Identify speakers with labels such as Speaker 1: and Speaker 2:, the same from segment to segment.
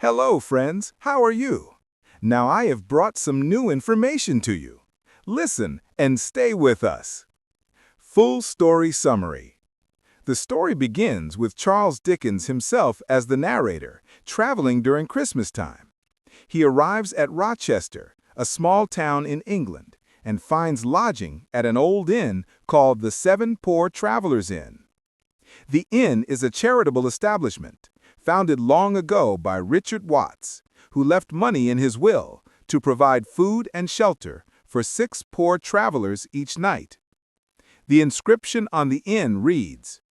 Speaker 1: Hello, friends. How are you? Now I have brought some new information to you. Listen and stay with us. Full story summary. The story begins with Charles Dickens himself as the narrator, traveling during Christmas time. He arrives at Rochester, a small town in England, and finds lodging at an old inn called the Seven Poor Travelers Inn. The inn is a charitable establishment, founded long ago by Richard Watts, who left money in his will to provide food and shelter for 6 poor travelers each night. The inscription on the inn reads,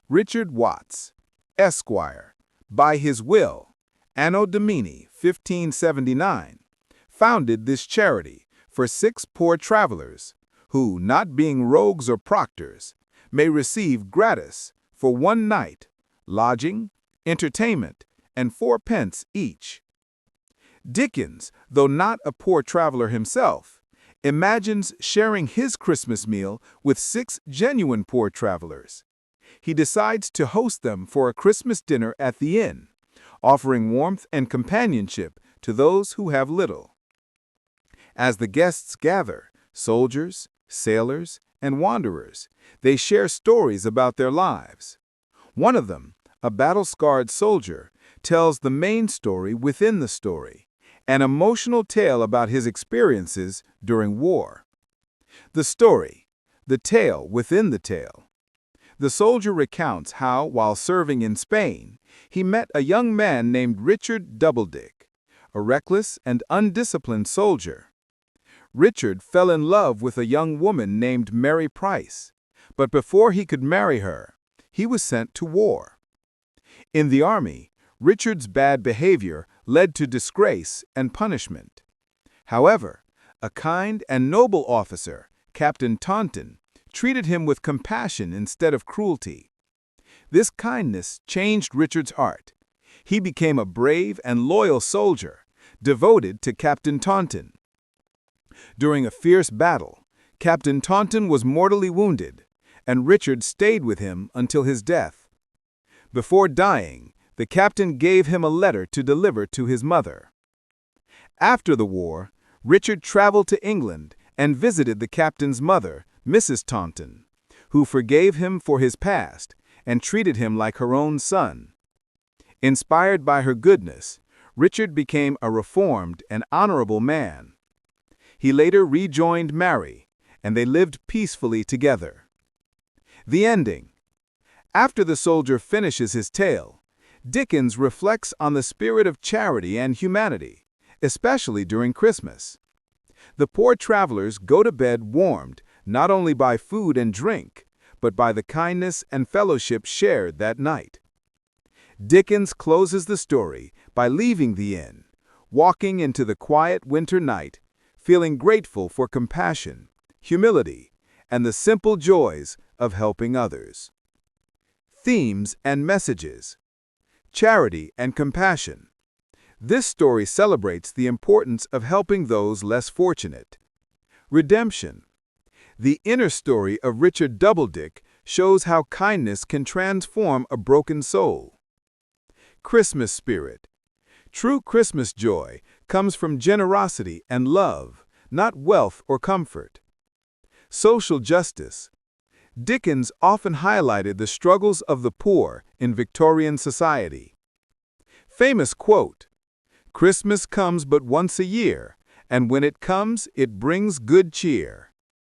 Speaker 1: Richard Watts, Esquire, by his will, Anno Domini 1579, founded this charity for 6 poor travelers, who, not being rogues or proctors, may receive gratis, for 1 night, lodging, entertainment, and 4 pence each. Dickens, though not a poor traveler himself, imagines sharing his Christmas meal with 6 genuine poor travelers. He decides to host them for a Christmas dinner at the inn, offering warmth and companionship to those who have little. As the guests gather, soldiers, sailors, and wanderers, they share stories about their lives. One of them, a battle-scarred soldier, tells the main story within the story, an emotional tale about his experiences during war. The story, the tale within the tale. The soldier recounts how, while serving in Spain, he met a young man named Richard Doubledick, a reckless and undisciplined soldier. Richard fell in love with a young woman named Mary Price, but before he could marry her, he was sent to war. In the army, Richard's bad behavior led to disgrace and punishment. However, a kind and noble officer, Captain Taunton, treated him with compassion instead of cruelty. This kindness changed Richard's heart. He became a brave and loyal soldier, devoted to Captain Taunton. During a fierce battle, Captain Taunton was mortally wounded, and Richard stayed with him until his death. Before dying, the captain gave him a letter to deliver to his mother. After the war, Richard traveled to England and visited the captain's mother, Mrs. Taunton, who forgave him for his past and treated him like her own son. Inspired by her goodness, Richard became a reformed and honorable man. He later rejoined Mary, and they lived peacefully together. The ending. After the soldier finishes his tale, Dickens reflects on the spirit of charity and humanity, especially during Christmas. The poor travelers go to bed warmed not only by food and drink, but by the kindness and fellowship shared that night. Dickens closes the story by leaving the inn, walking into the quiet winter night, feeling grateful for compassion, humility, and the simple joys of helping others. Themes and messages. Charity and compassion. This story celebrates the importance of helping those less fortunate. Redemption. The inner story of Richard Doubledick shows how kindness can transform a broken soul. Christmas spirit. True Christmas joy comes from generosity and love, not wealth or comfort. Social justice. Dickens often highlighted the struggles of the poor in Victorian society. Famous quote, "Christmas comes but once a year, and when it comes, it brings good cheer."